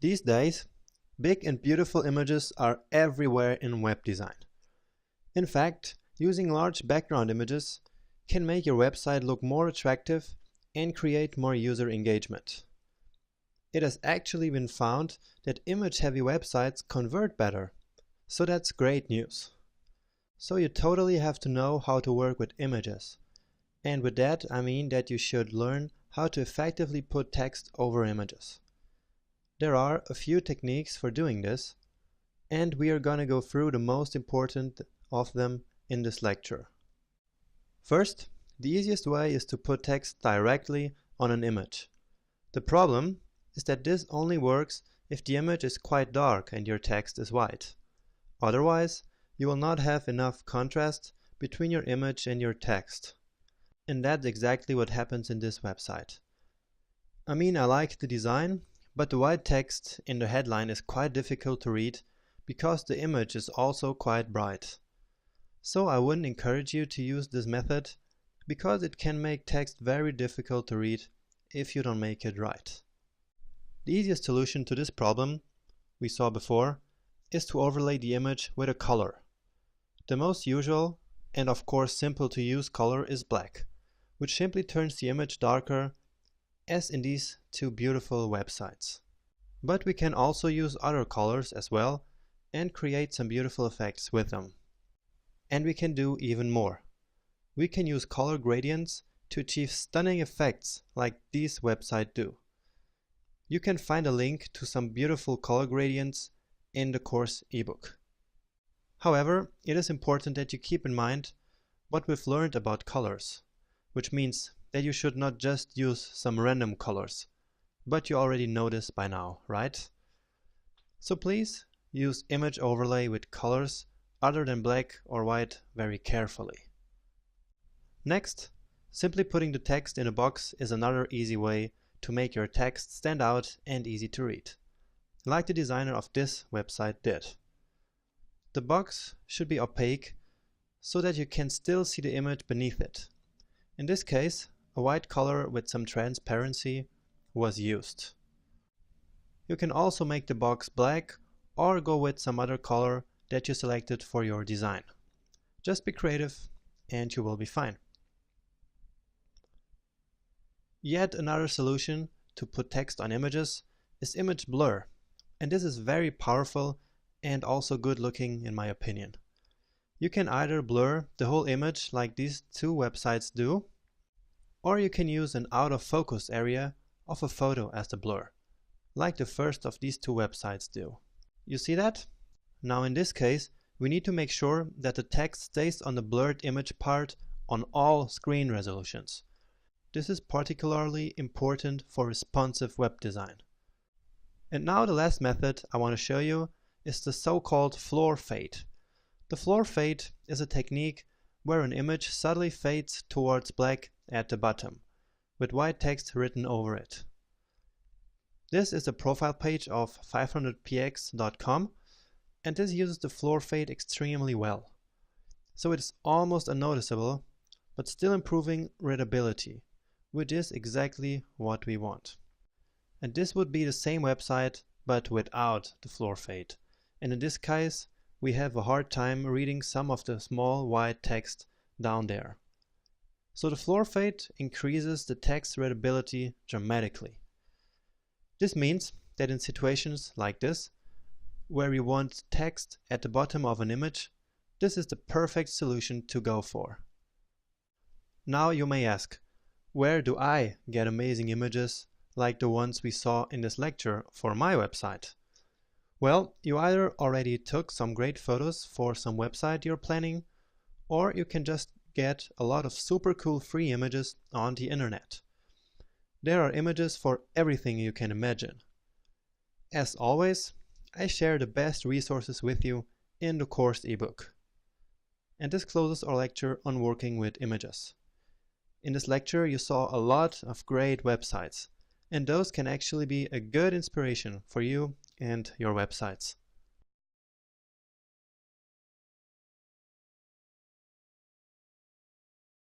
These days, big and beautiful images are everywhere in web design. In fact, using large background images can make your website look more attractive and create more user engagement. It has actually been found that image-heavy websites convert better, so that's great news. So you totally have to know how to work with images. And with that, I mean that you should learn how to effectively put text over images. There are a few techniques for doing this, and we are gonna go through the most important of them in this lecture. First, the easiest way is to put text directly on an image. The problem is that this only works if the image is quite dark and your text is white. Otherwise, you will not have enough contrast between your image and your text. And that's exactly what happens in this website. I mean, I like the design, but the white text in the headline is quite difficult to read because the image is also quite bright. So I wouldn't encourage you to use this method because it can make text very difficult to read if you don't make it right. The easiest solution to this problem, we saw before, is to overlay the image with a color. The most usual and of course simple to use color is black, which simply turns the image darker, as in these two beautiful websites. But we can also use other colors as well and create some beautiful effects with them. And we can do even more. We can use color gradients to achieve stunning effects like these websites do. You can find a link to some beautiful color gradients in the course ebook. However, it is important that you keep in mind what we've learned about colors, which means that you should not just use some random colors, but you already know this by now, right? So please use image overlay with colors other than black or white very carefully. Next, simply putting the text in a box is another easy way to make your text stand out and easy to read, like the designer of this website did. The box should be opaque so that you can still see the image beneath it. In this case, a white color with some transparency was used. You can also make the box black or go with some other color that you selected for your design. Just be creative and you will be fine. Yet another solution to put text on images is image blur, and this is very powerful and also good looking in my opinion. You can either blur the whole image like these two websites do, or you can use an out of focus area of a photo as the blur, like the first of these two websites do. You see that? Now in this case, we need to make sure that the text stays on the blurred image part on all screen resolutions. This is particularly important for responsive web design. And now the last method I want to show you is the so-called floor fade. The floor fade is a technique where an image subtly fades towards black at the bottom, with white text written over it. This is the profile page of 500px.com, and this uses the floor fade extremely well. So it is almost unnoticeable, but still improving readability, which is exactly what we want. And this would be the same website, but without the floor fade. And in this case, we have a hard time reading some of the small white text down there. So the floor fade increases the text readability dramatically. This means that in situations like this, where we want text at the bottom of an image, this is the perfect solution to go for. Now you may ask, where do I get amazing images like the ones we saw in this lecture for my website? Well, you either already took some great photos for some website you're planning, or you can just get a lot of super cool free images on the internet. There are images for everything you can imagine. As always, I share the best resources with you in the course ebook. And this closes our lecture on working with images. In this lecture you saw a lot of great websites, and those can actually be a good inspiration for you and your websites.